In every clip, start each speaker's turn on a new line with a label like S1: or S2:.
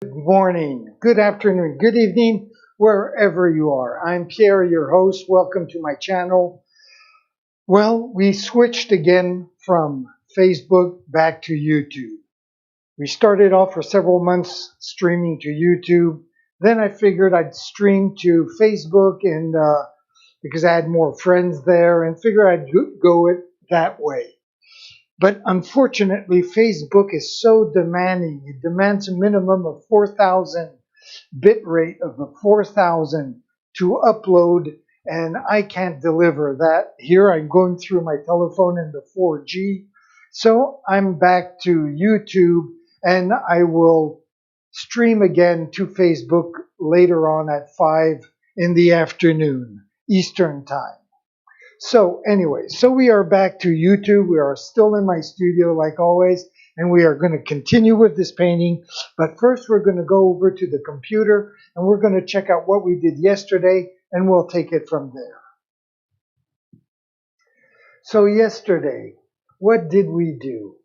S1: Good morning, good afternoon, good evening, wherever you are. I'm Pierre, your host. Welcome to my channel. Well, we switched again from Facebook back to YouTube. We started off for several months streaming to YouTube. Then I figured I'd stream to Facebook and because I had more friends there and figured I'd go it that way. But unfortunately, Facebook is so demanding. It demands a minimum of 4,000 bit rate of a 4,000 to upload, and I can't deliver that. Here I'm going through my telephone in the 4G. So I'm back to YouTube, and I will stream again to Facebook later on at 5 in the afternoon, Eastern Time. So anyway, so we are back to YouTube. We are still in my studio like always, and we are going to continue with this painting. But first we're going to go over to the computer and we're going to check out what we did yesterday, and we'll take it from there. So yesterday, what did we do?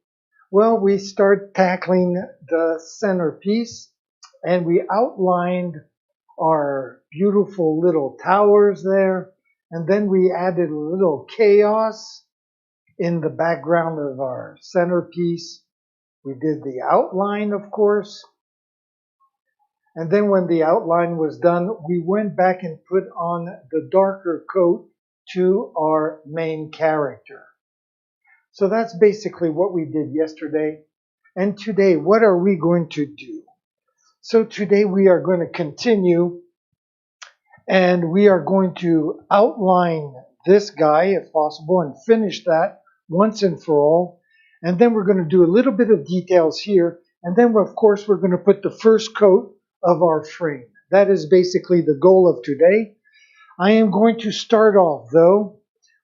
S1: Well, we start tackling the centerpiece, and we outlined our beautiful little towers there. And then we added a little chaos in the background of our centerpiece. We did the outline, of course. And then when the outline was done, we went back and put on the darker coat to our main character. So that's basically what we did yesterday. And today, what are we going to do? So today we are going to continue, and we are going to outline this guy, if possible, and finish that once and for all. And then we're going to do a little bit of details here. And then, of course, we're going to put the first coat of our frame. That is basically the goal of today. I am going to start off, though,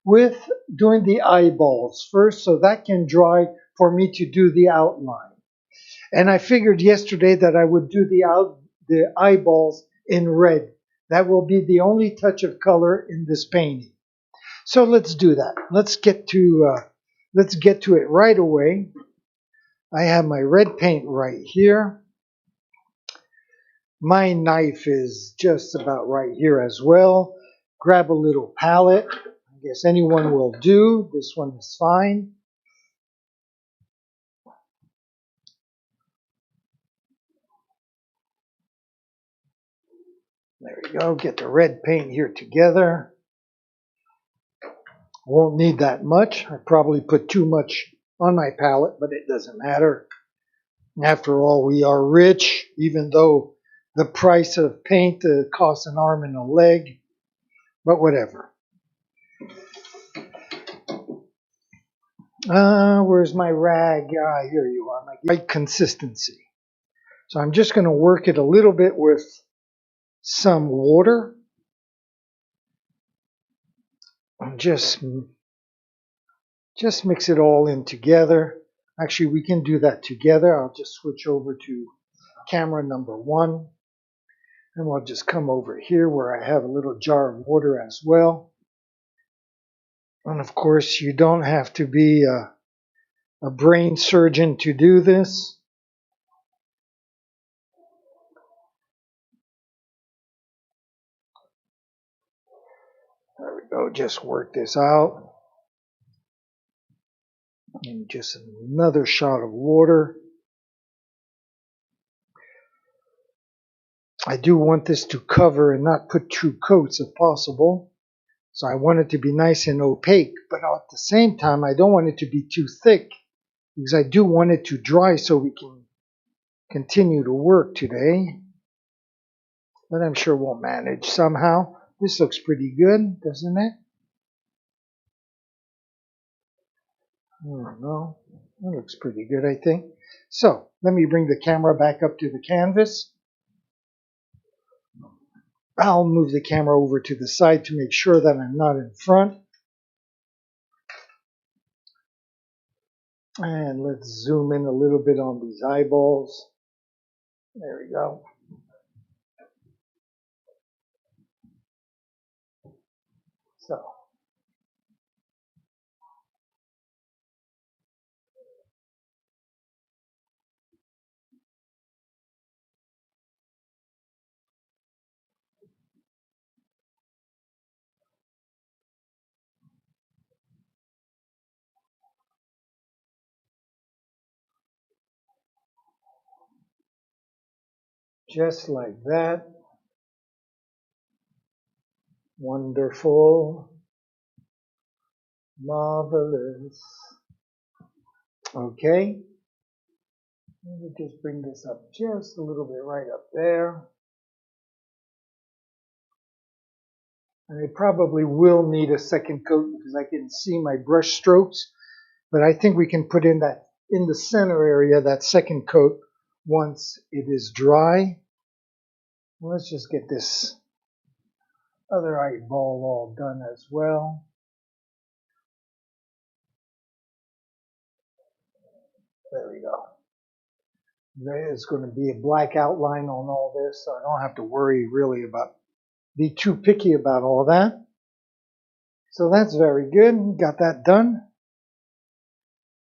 S1: with doing the eyeballs first, so that can dry for me to do the outline. And I figured yesterday that I would do the eyeballs in red. That will be the only touch of color in this painting. So let's do that. Let's get to it right away. I have my red paint right here. My knife is just about right here as well. Grab a little palette. I guess anyone will do. This one is fine. There we go. Get the red paint here together. Won't need that much. I probably put too much on my palette, but it doesn't matter. After all, we are rich, even though the price of paint costs an arm and a leg. But whatever. Where's my rag? Here you are. My right consistency. So I'm just going to work it a little bit with some water. And just mix it all in together. Actually, we can do that together. I'll just switch over to camera number 1. And we'll just come over here where I have a little jar of water as well. And of course, you don't have to be a brain surgeon to do this. There we go. Just work this out. And just another shot of water. I do want this to cover and not put 2 coats if possible. So I want it to be nice and opaque, but at the same time I don't want it to be too thick because I do want it to dry so we can continue to work today. But I'm sure we'll manage somehow. This looks pretty good, doesn't it? I don't know. It looks pretty good, I think. So let me bring the camera back up to the canvas. I'll move the camera over to the side to make sure that I'm not in front. And let's zoom in a little bit on these eyeballs. There we go. So Just like that. Wonderful. Marvelous. Okay. Let me just bring this up just a little bit right up there. And I probably will need a second coat because I can see my brush strokes, but I think we can put in the center area, that second coat once it is dry. Let's just get this other eyeball all done as well. There we go. There's going to be a black outline on all this, so I don't have to worry really be too picky about all that. So that's very good. Got that done.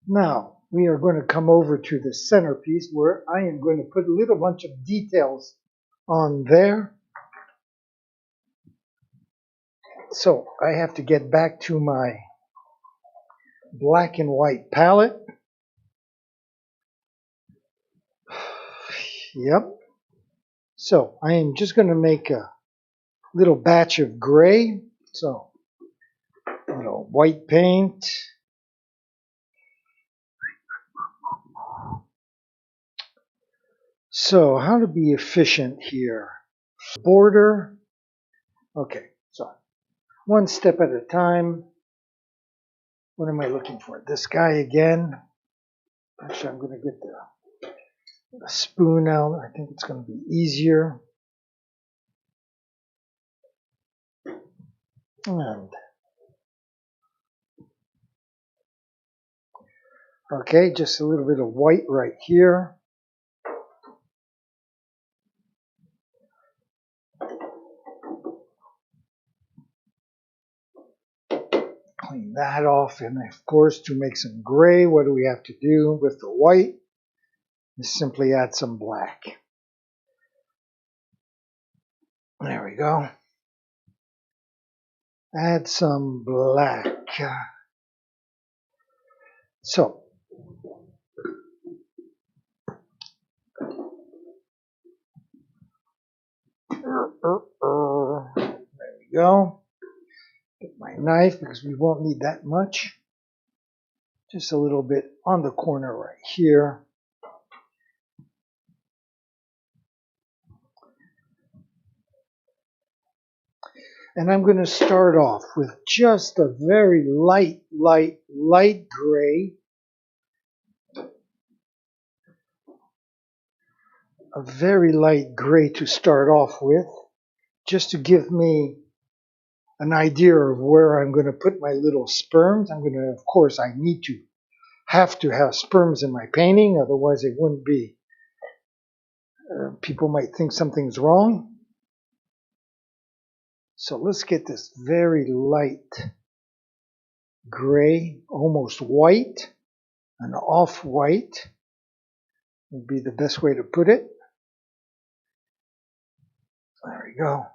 S1: Now, we are going to come over to the centerpiece where I am going to put a little bunch of details on there. So I have to get back to my black and white palette. Yep. So I am just going to make a little batch of gray. So, white paint. So how to be efficient here? Border. Okay, so one step at a time. What am I looking for? This guy again. Actually, I'm going to get the spoon out. I think it's going to be easier. And okay, just a little bit of white right here. Clean that off, and of course, to make some gray, what do we have to do with the white? Just simply add some black. There we go. Add some black. So, there we go. Get my knife because we won't need that much. Just a little bit on the corner right here. And I'm going to start off with just a very light gray. A very light gray to start off with, just to give me an idea of where I'm going to put my little sperms. I'm going to, of course, I have to have sperms in my painting, otherwise it wouldn't be. People might think something's wrong. So let's get this very light gray, almost white, an off-white would be the best way to put it. There we go.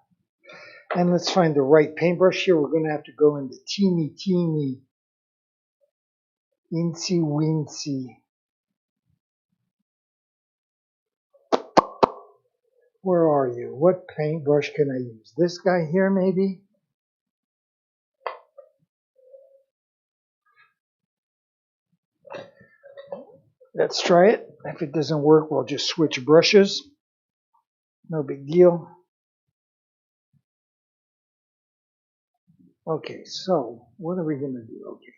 S1: And let's find the right paintbrush here. We're going to have to go in the teeny, incy wincy. Where are you? What paintbrush can I use? This guy here, maybe? Let's try it. If it doesn't work, we'll just switch brushes. No big deal. Okay, so what are we going to do? Okay.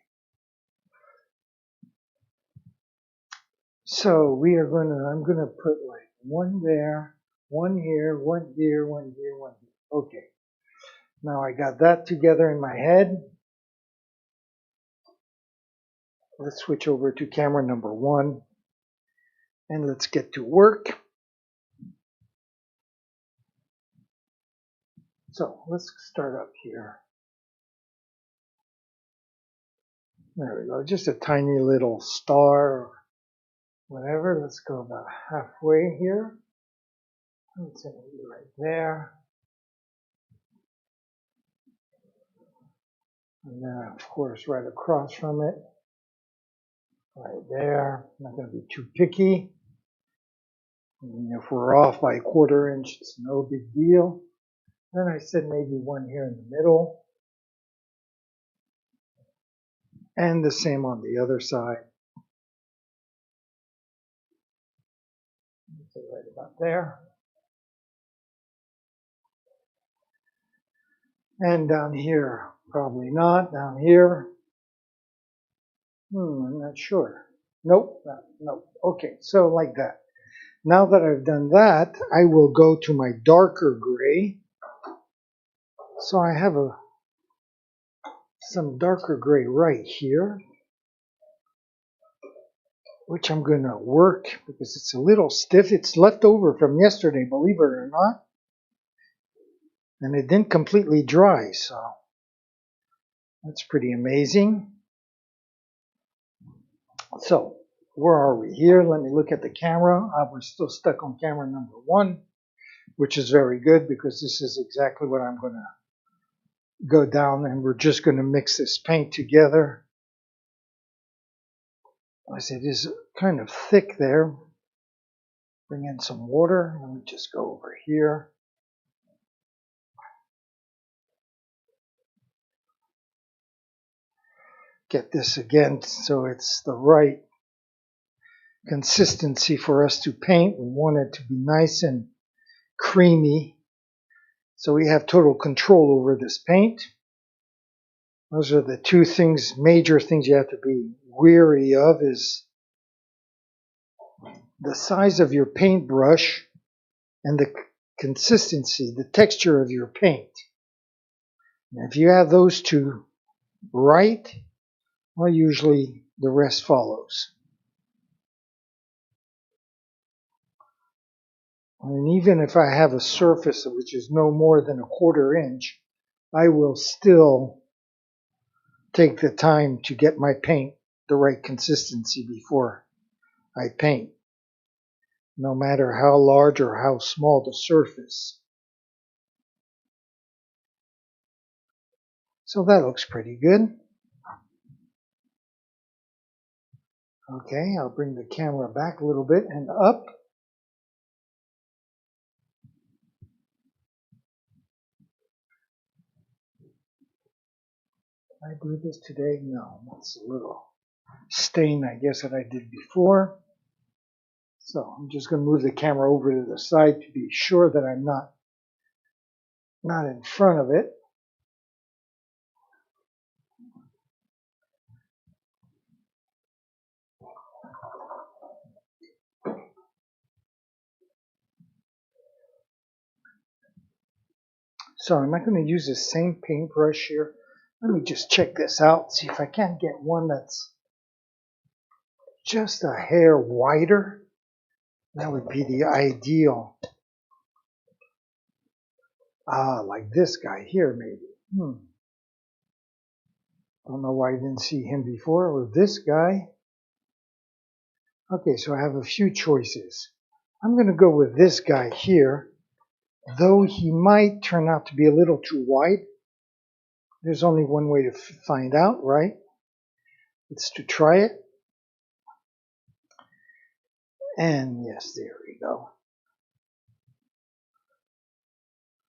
S1: So I'm going to put like one there, one here, one here, one here, one here. Okay. Now I got that together in my head. Let's switch over to camera number 1 and let's get to work. So let's start up here. There we go, just a tiny little star or whatever. Let's go about halfway here. It's going to be right there. And then, of course, right across from it, right there. I'm not going to be too picky. And if we're off by a quarter inch, it's no big deal. Then I said maybe one here in the middle. And the same on the other side. So right about there. And down here, probably not. Down here, I'm not sure. Nope, nope. Okay, so like that. Now that I've done that, I will go to my darker gray. So I have some darker gray right here, which I'm going to work because it's a little stiff. It's left over from yesterday, believe it or not. And it didn't completely dry, so that's pretty amazing. So, where are we here? Let me look at the camera. We're still stuck on camera number 1, which is very good because this is exactly what I'm going to go down, and we're just going to mix this paint together. I said it is kind of thick there. Bring in some water. Let me just go over here. Get this again so it's the right consistency for us to paint. We want it to be nice and creamy, so we have total control over this paint. Those are the two things, major things you have to be wary of, is the size of your paintbrush and the consistency, the texture of your paint. And if you have those two right, well, usually the rest follows. And even if I have a surface which is no more than a quarter inch, I will still take the time to get my paint the right consistency before I paint, no matter how large or how small the surface. So that looks pretty good. Okay, I'll bring the camera back a little bit and up. Did I do this today? No, that's a little stain, I guess, that I did before. So I'm just going to move the camera over to the side to be sure that I'm not in front of it. So I'm not going to use the same paintbrush here. Let me just check this out, see if I can't get one that's just a hair wider. That would be the ideal. Like this guy here, maybe. Don't know why I didn't see him before. Or this guy. Okay, so I have a few choices. I'm going to go with this guy here, though he might turn out to be a little too wide. There's only one way to find out, right? It's to try it. And yes, there we go.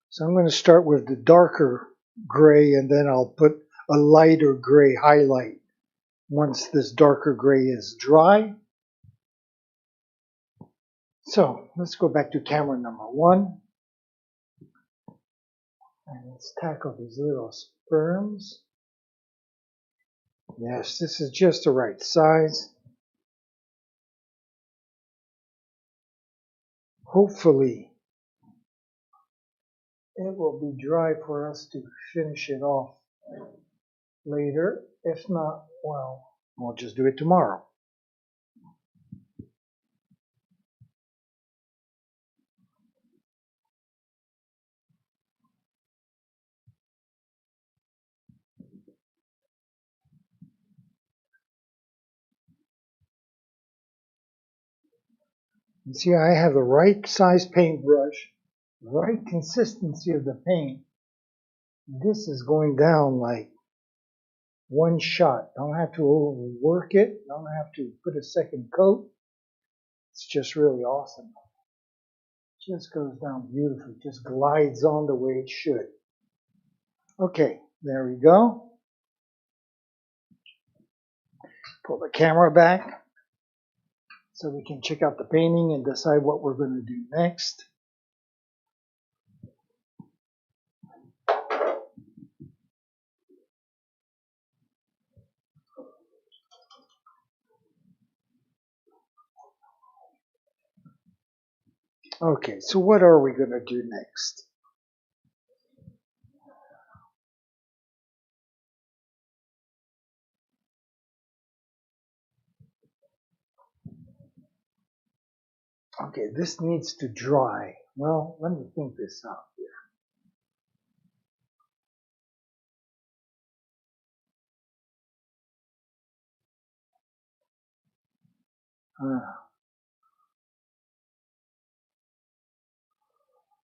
S1: So I'm going to start with the darker gray, and then I'll put a lighter gray highlight once this darker gray is dry. So let's go back to camera number 1. And let's tackle these little sperms. Yes, this is just the right size. Hopefully it will be dry for us to finish it off later. If not, well, we'll just do it tomorrow. You see, I have the right size paintbrush, the right consistency of the paint. This is going down like one shot. Don't have to overwork it. Don't have to put a second coat. It's just really awesome. Just goes down beautifully, just glides on the way it should. Okay, there we go. Pull the camera back so we can check out the painting and decide what we're going to do next. Okay, so what are we going to do next? Okay, this needs to dry. Well, let me think this out here.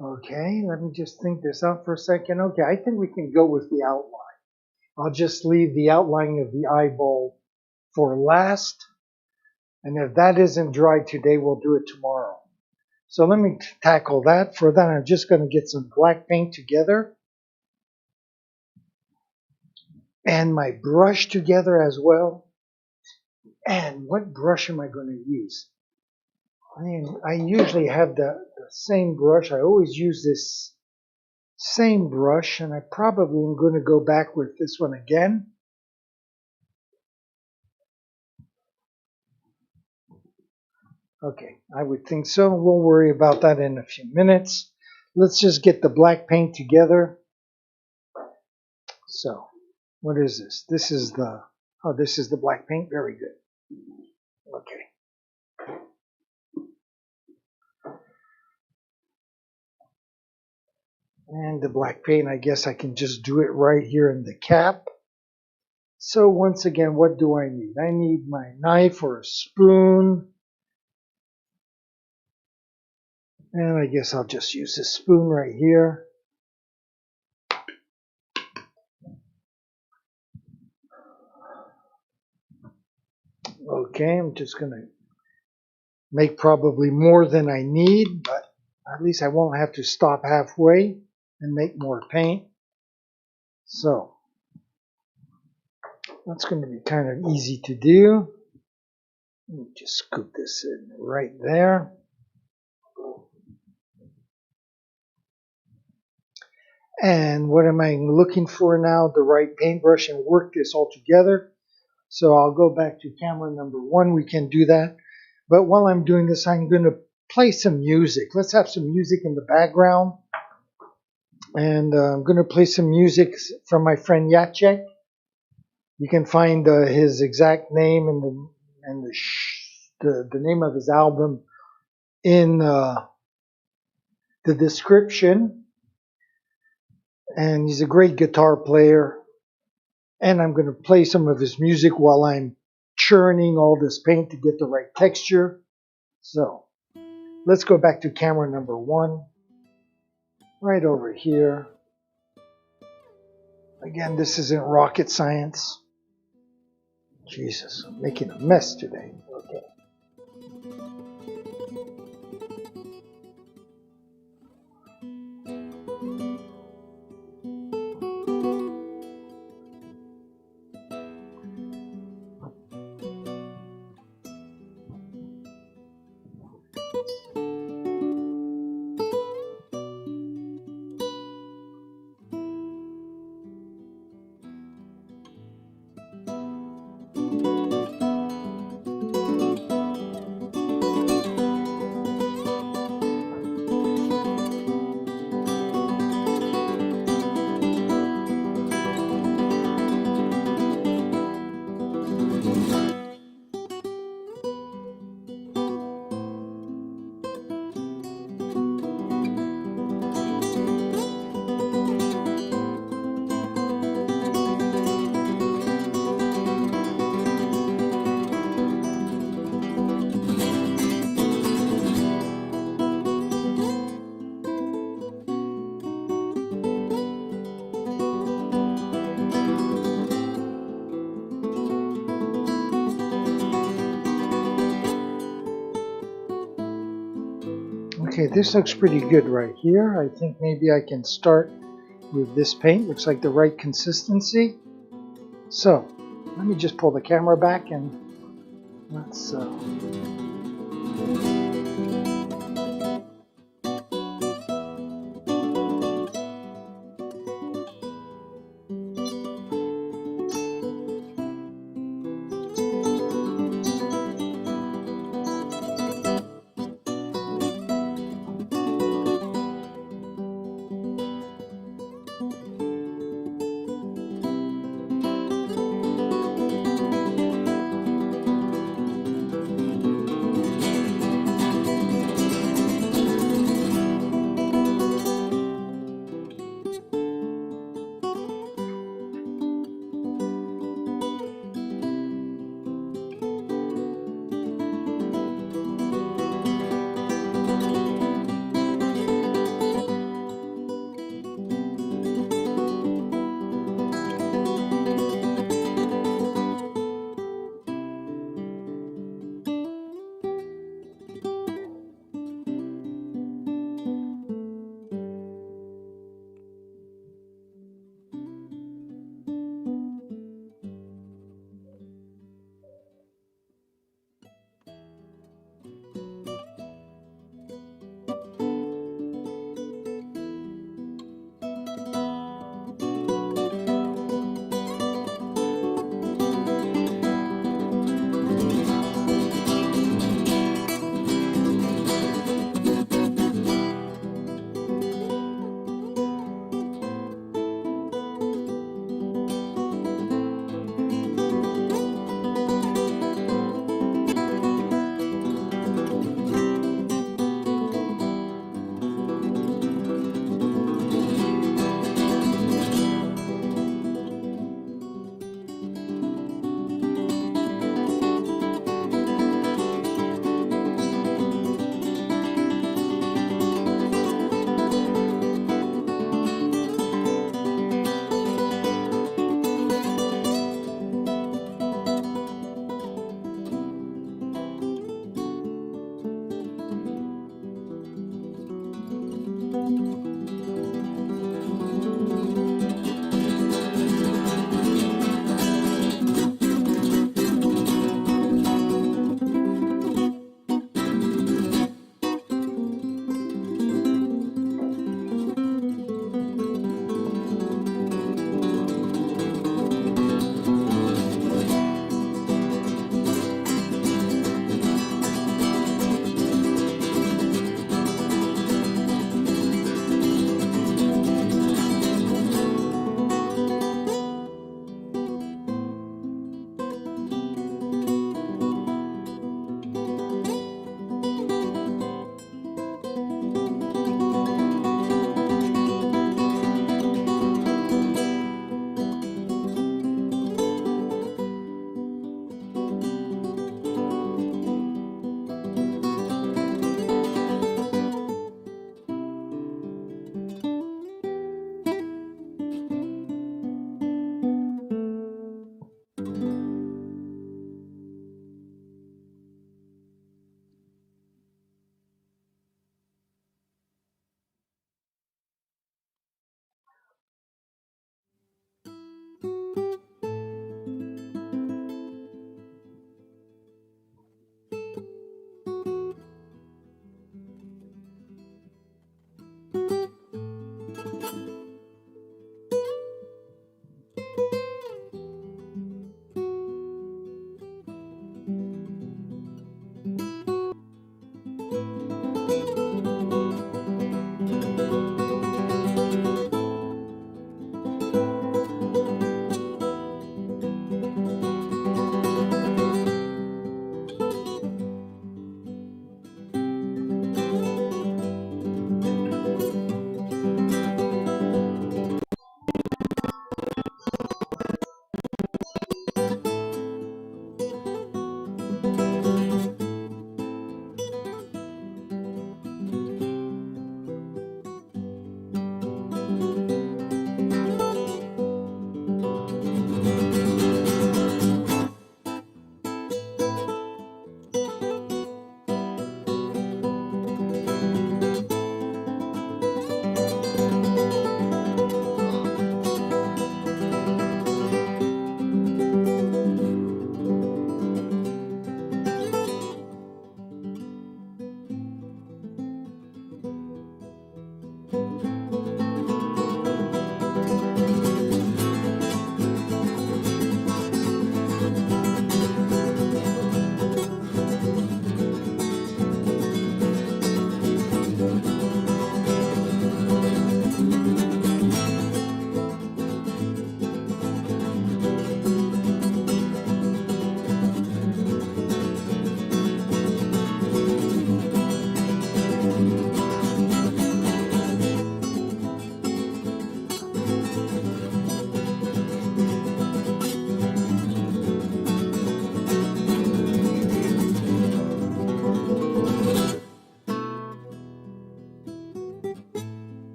S1: Okay, let me just think this out for a second. Okay, I think we can go with the outline. I'll just leave the outline of the eyeball for last. And if that isn't dry today, we'll do it tomorrow. So let me tackle that. For that, I'm just going to get some black paint together. And my brush together as well. And what brush am I going to use? I usually have the same brush. I always use this same brush, and I probably am going to go back with this one again. Okay, I would think so. We'll worry about that in a few minutes. Let's just get the black paint together. So, what is this? This is the black paint. Very good. Okay. And the black paint, I guess I can just do it right here in the cap. So once again, what do I need? I need my knife or a spoon. And I guess I'll just use this spoon right here. Okay, I'm just going to make probably more than I need, but at least I won't have to stop halfway and make more paint. So that's going to be kind of easy to do. Let me just scoop this in right there. And what am I looking for now? The right paintbrush, and work this all together. So I'll go back to camera number 1. We can do that. But while I'm doing this, I'm going to play some music. Let's have some music in the background. And I'm going to play some music from my friend Jacek. You can find his exact name and the name of his album in the description. And he's a great guitar player. And I'm going to play some of his music while I'm churning all this paint to get the right texture. So let's go back to camera number 1. Right over here. Again, this isn't rocket science. Jesus, I'm making a mess today. Okay. Okay, this looks pretty good right here. I think maybe I can start with this paint. Looks like the right consistency. So, let me just pull the camera back and let's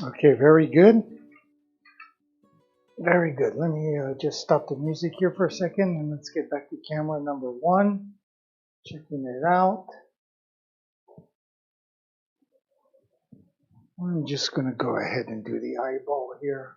S1: Okay, very good. Very good. Let me just stop the music here for a second and let's get back to camera number 1. Checking it out. I'm just going to go ahead and do the eyeball here.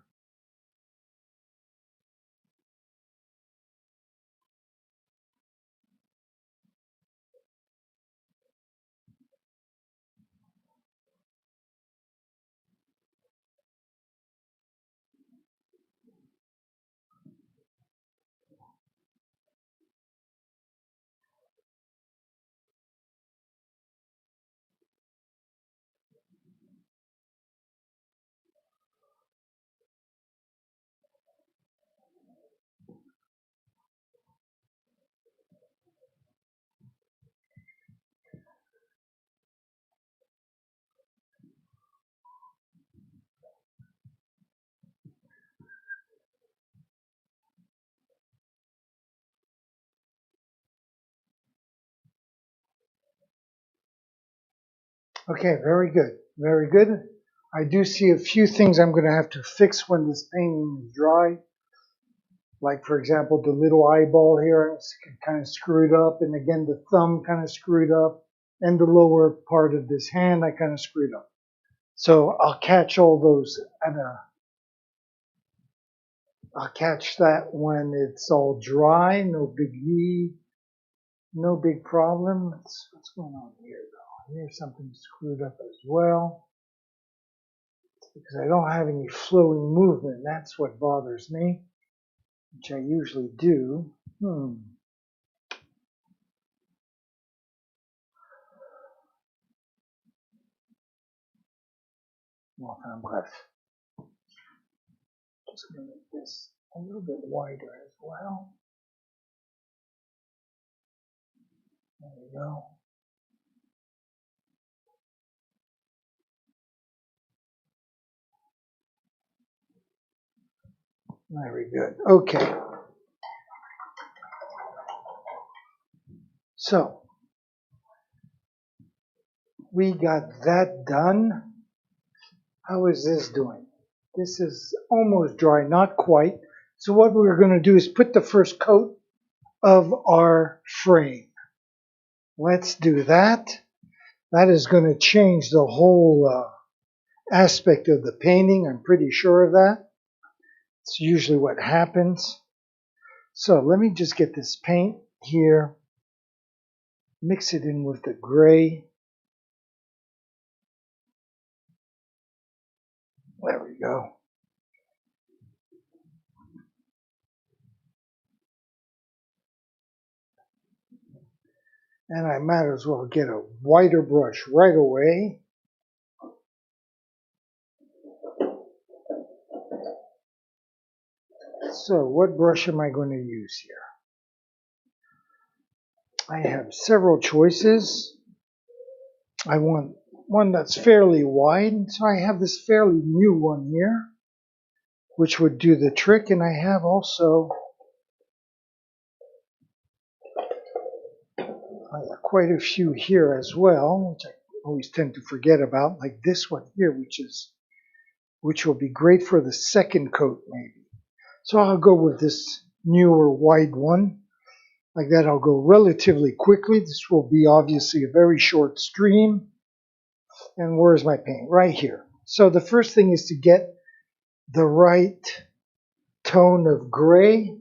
S1: Okay, very good. Very good. I do see a few things I'm going to have to fix when this painting is dry. Like, for example, the little eyeball here is kind of screwed up. And again, the thumb kind of screwed up. And the lower part of this hand, I kind of screwed up. So I'll catch all those I'll catch that when it's all dry. No biggie. No big problem. What's going on here, though? Here's something screwed up as well. Because I don't have any flowing movement. That's what bothers me, which I usually do. Well, I'm left. Just going to make this a little bit wider as well. There we go. Very good. Okay. So we got that done. How is this doing? This is almost dry, not quite. So what we're going to do is put the first coat of our frame. Let's do that. That is going to change the whole aspect of the painting. I'm pretty sure of that. It's usually what happens. So let me just get this paint here, mix it in with the gray. There we go. And I might as well get a whiter brush right away. So what brush am I going to use here? I have several choices. I want one that's fairly wide, so I have this fairly new one here, which would do the trick, and I have also quite a few here as well, which I always tend to forget about, like this one here, which will be great for the second coat maybe. So I'll go with this newer wide one. Like that, I'll go relatively quickly. This will be obviously a very short stream. And where's my paint? Right here. So the first thing is to get the right tone of gray.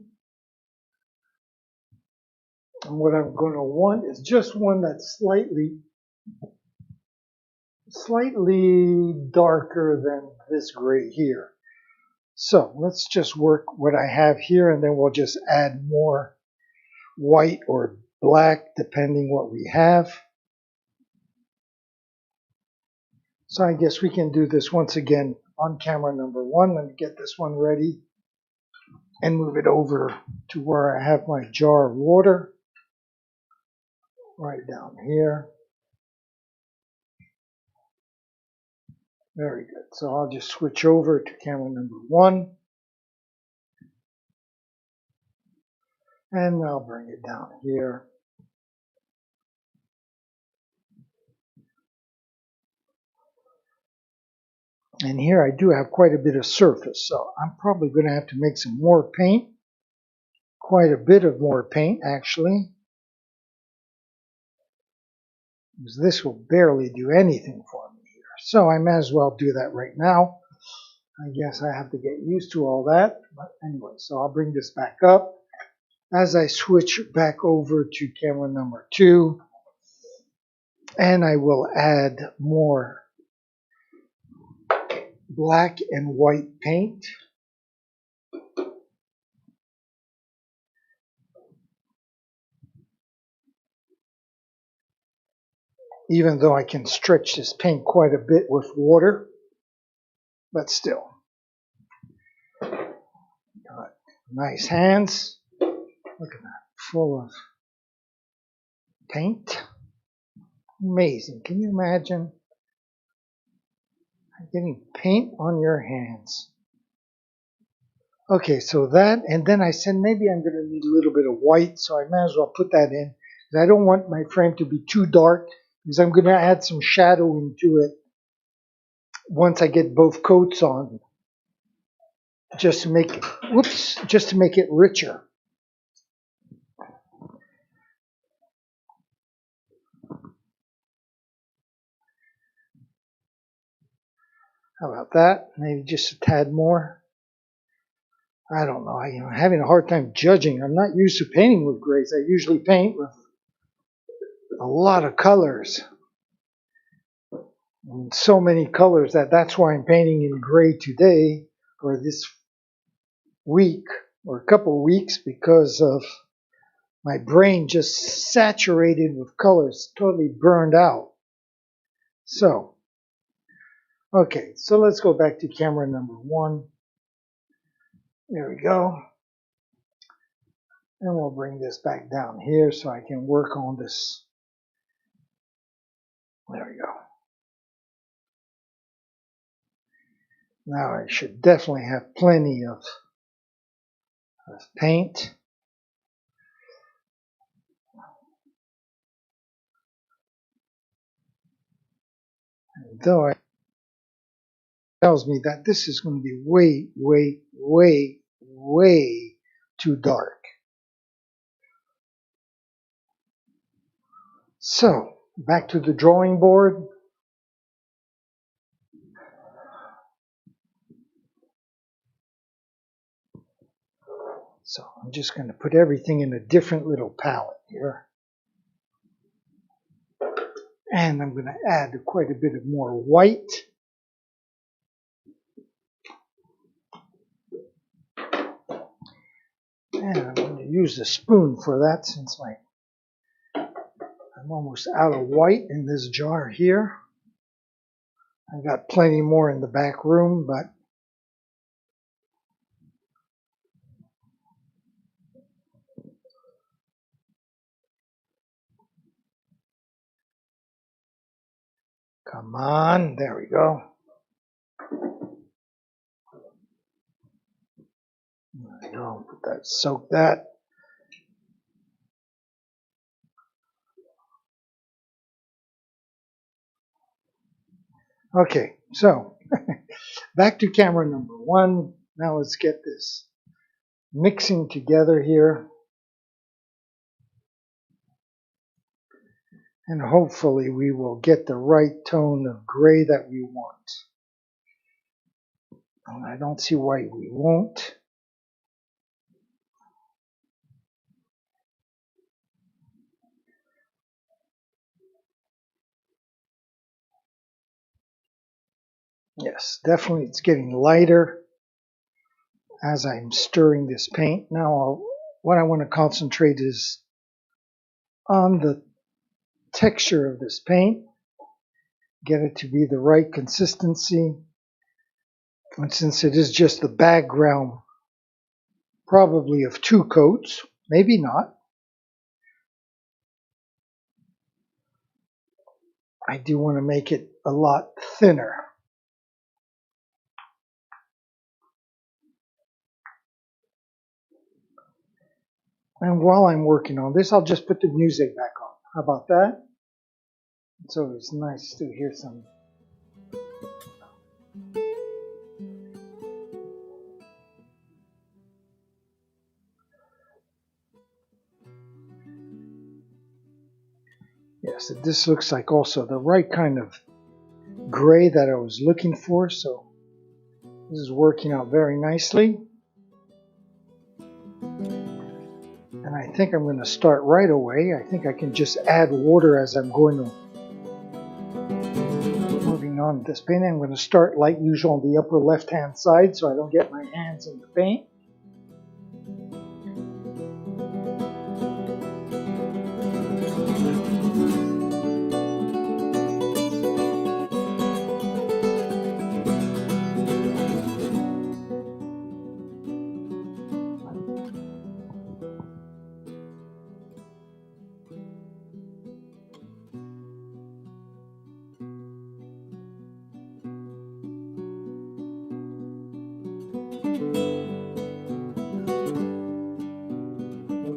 S1: And what I'm going to want is just one that's slightly darker than this gray here. So let's just work what I have here, and then we'll just add more white or black depending what we have. So I guess we can do this once again on camera number 1. Let me get this one ready and move it over to where I have my jar of water. Right down here. Very good. So I'll just switch over to camera number 1. And I'll bring it down here. And here I do have quite a bit of surface, so I'm probably going to have to make some more paint. Quite a bit of more paint, actually. Because this will barely do anything for me here. So I might as well do that right now. I guess I have to get used to all that. But anyway, so I'll bring this back up. As I switch back over to camera number 2, and I will add more black and white paint. Even though I can stretch this paint quite a bit with water, but still. Got nice hands. Look at that, full of paint. Amazing. Can you imagine getting paint on your hands? Okay, so that, and then I said maybe I'm going to need a little bit of white, so I might as well put that in. I don't want my frame to be too dark, because I'm going to add some shadowing to it once I get both coats on, just to make, just to make it richer. How about that? Maybe just a tad more. I don't know. I'm having a hard time judging. I'm not used to painting with grays. I usually paint with a lot of colors. And so many colors that's why I'm painting in gray today for this week or a couple of weeks, because of my brain just saturated with colors, totally burned out. So, okay, so let's go back to camera number 1. There we go. And we'll bring this back down here so I can work on this. There we go. Now I should definitely have plenty of paint. And though it tells me that this is going to be way, way, way, way too dark. So, back to the drawing board. So I'm just going to put everything in a different little palette here. And I'm going to add quite a bit of more white. And I'm going to use the spoon for that, since I'm almost out of white in this jar here. I've got plenty more in the back room, but come on, there we go. There we go, put that, soak that. Okay, so back to camera number 1. Now let's get this mixing together here. And hopefully we will get the right tone of gray that we want. And I don't see why we won't. Yes, definitely it's getting lighter as I'm stirring this paint. Now what I want to concentrate is on the texture of this paint. Get it to be the right consistency. And since it is just the background, probably of 2 coats, maybe not. I do want to make it a lot thinner. And while I'm working on this, I'll just put the music back on. How about that? It's always nice to hear some this looks like also the right kind of gray that I was looking for, so this is working out very nicely. And I think I'm going to start right away. I think I can just add water as I'm going to moving on this painting. I'm going to start like usual on the upper left hand side so I don't get my hands in the paint.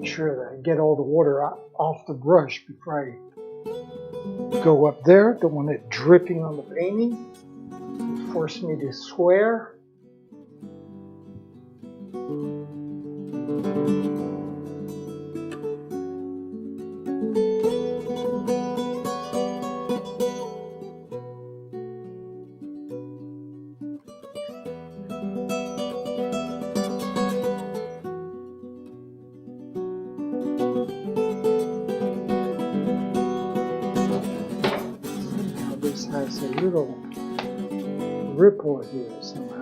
S1: Sure that I get all the water off the brush before I go up there. Don't want it dripping on the painting. Force me to swear. Has a little ripple here somehow.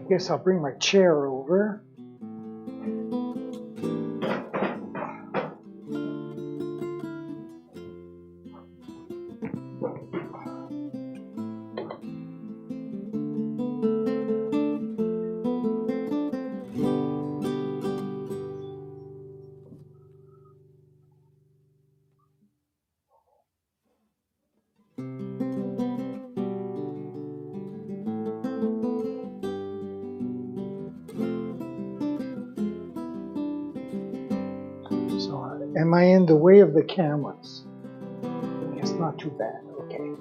S1: I guess I'll bring my chair over. Am I in the way of the cameras? It's not too bad. Okay.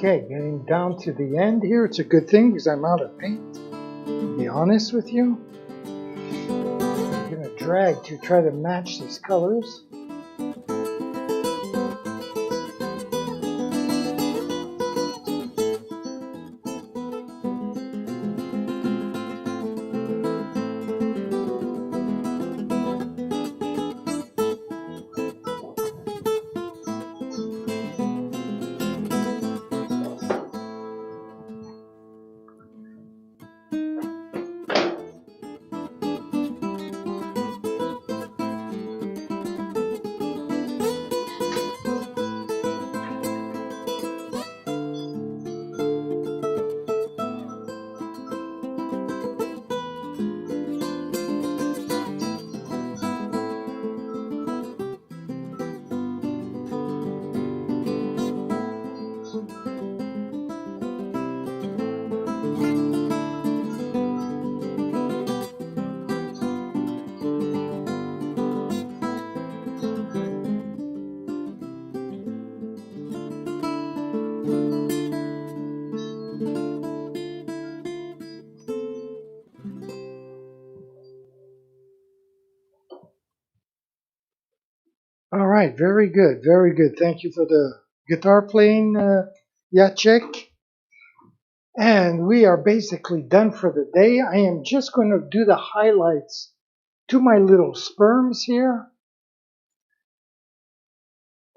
S1: Okay, getting down to the end here. It's a good thing because I'm out of paint, to be honest with you. I'm going to drag to try to match these colors. All right, very good, very good. Thank you for the guitar playing, Jacek. And we are basically done for the day. I am just going to do the highlights to my little sperms here,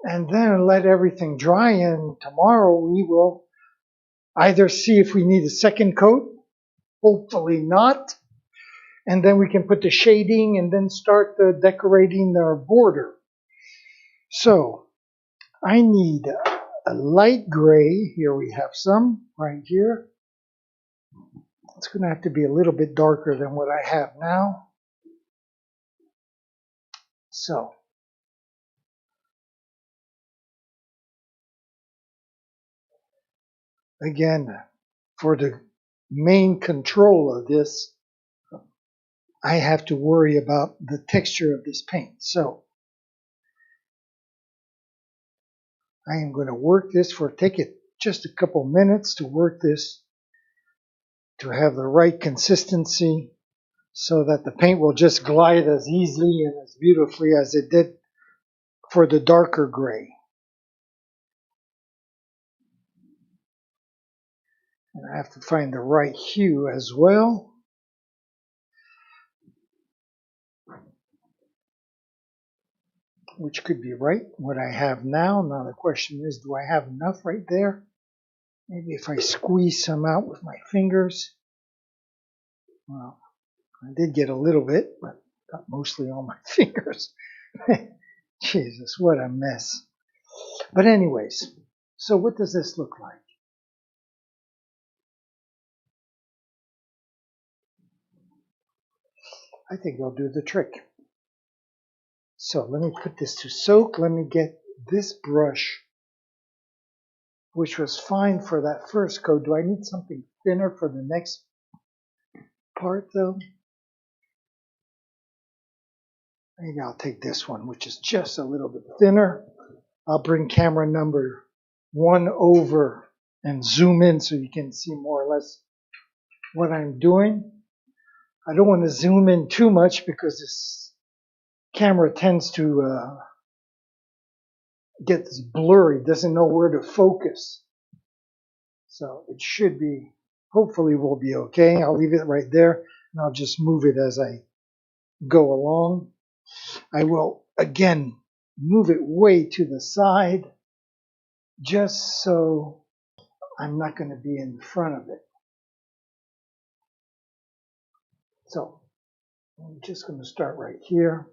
S1: and then let everything dry. And tomorrow we will either see if we need a second coat, hopefully not, and then we can put the shading and then start decorating our border. So I need a light gray. Here we have some right here. It's going to have to be a little bit darker than what I have now. So again, for the main control of this, I have to worry about the texture of this paint. So I am going to work this take it just a couple minutes to work this to have the right consistency so that the paint will just glide as easily and as beautifully as it did for the darker gray. And I have to find the right hue as well. Which could be right, what I have now. Now the question is, do I have enough right there? Maybe if I squeeze some out with my fingers. Well, I did get a little bit, but not mostly on my fingers. Jesus, what a mess. But anyways, so what does this look like? I think I'll do the trick. So let me put this to soak. Let me get this brush, which was fine for that first coat. Do I need something thinner for the next part though? Maybe I'll take this one, which is just a little bit thinner. I'll bring camera number 1 over and zoom in so you can see more or less what I'm doing. I don't want to zoom in too much because this camera tends to get blurry, doesn't know where to focus. So it should be, hopefully will be okay. I'll leave it right there and I'll just move it as I go along. I will, again, move it way to the side just so I'm not going to be in front of it. So I'm just going to start right here.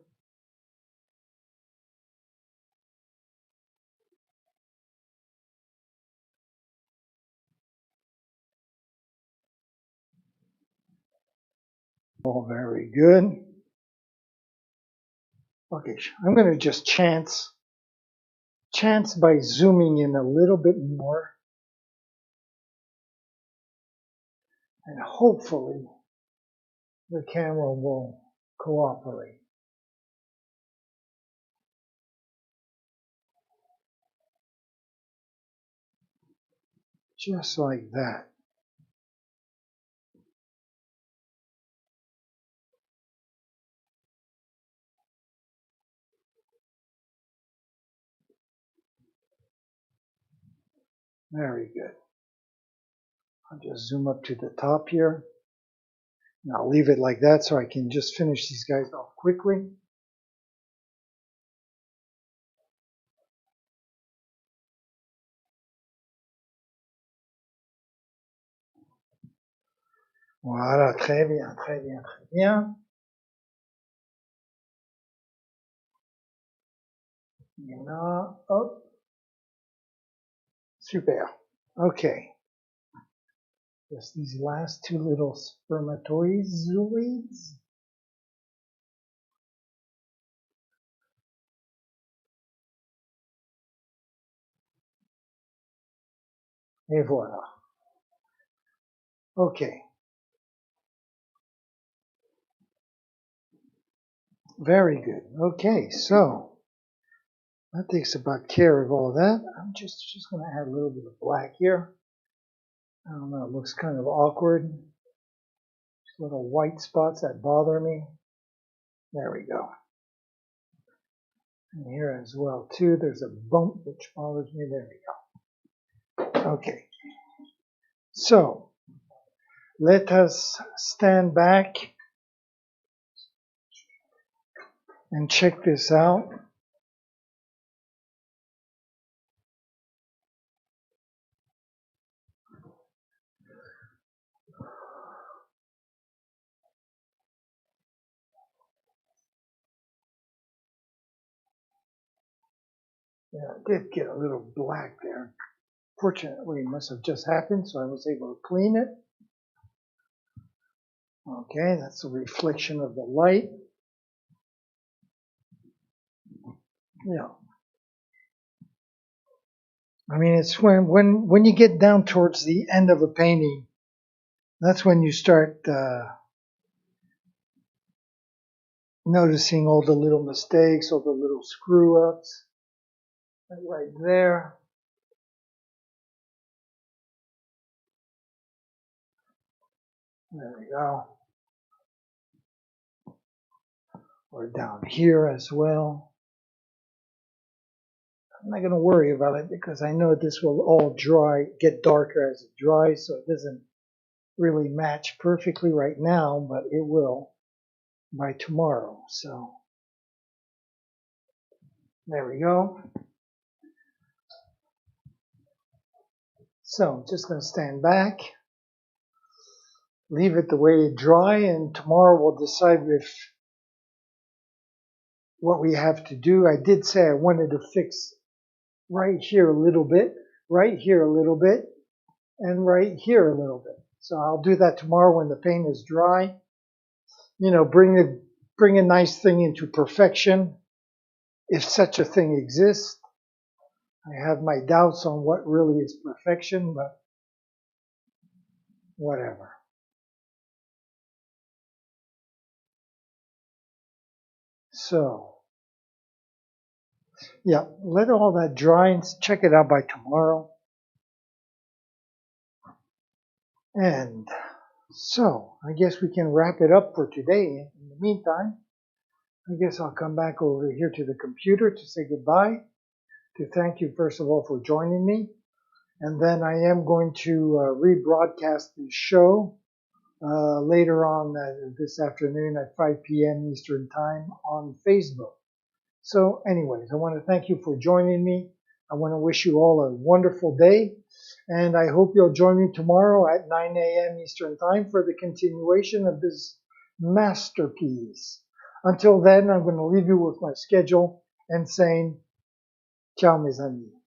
S1: Oh, very good. Okay, I'm going to just chance by zooming in a little bit more. And hopefully the camera will cooperate. Just like that. Very good. I'll just zoom up to the top here. And I'll leave it like that so I can just finish these guys off quickly. Voilà, très bien, très bien, très bien. Et là, hop. Super. Okay. Just these last two little spermatozoids. Et voilà. Okay. Very good. Okay, so that takes about care of all that. I'm just going to add a little bit of black here. I don't know, it looks kind of awkward. Just little white spots that bother me. There we go. And here as well too, there's a bump which bothers me. There we go. Okay, so let us stand back and check this out. Yeah, it did get a little black there. Fortunately, it must have just happened, so I was able to clean it. Okay, that's a reflection of the light. Yeah. I mean, it's when you get down towards the end of a painting, that's when you start noticing all the little mistakes, all the little screw-ups. Right there. There we go. Or down here as well. I'm not going to worry about it because I know this will all dry, get darker as it dries, so it doesn't really match perfectly right now, but it will by tomorrow. So there we go. So I'm just going to stand back, leave it the way it dry, and tomorrow we'll decide if what we have to do. I did say I wanted to fix right here a little bit, right here a little bit, and right here a little bit. So I'll do that tomorrow when the paint is dry. You know, bring a nice thing into perfection, if such a thing exists. I have my doubts on what really is perfection, but whatever. So, yeah, let all that dry and check it out by tomorrow. And so, I guess we can wrap it up for today. In the meantime, I guess I'll come back over here to the computer to say goodbye, to thank you first of all for joining me. And then I am going to rebroadcast the show later on this afternoon at 5 p.m. Eastern Time on Facebook. So anyways, I want to thank you for joining me. I want to wish you all a wonderful day. And I hope you'll join me tomorrow at 9 a.m. Eastern Time for the continuation of this masterpiece. Until then, I'm going to leave you with my schedule and saying, ciao mes amis.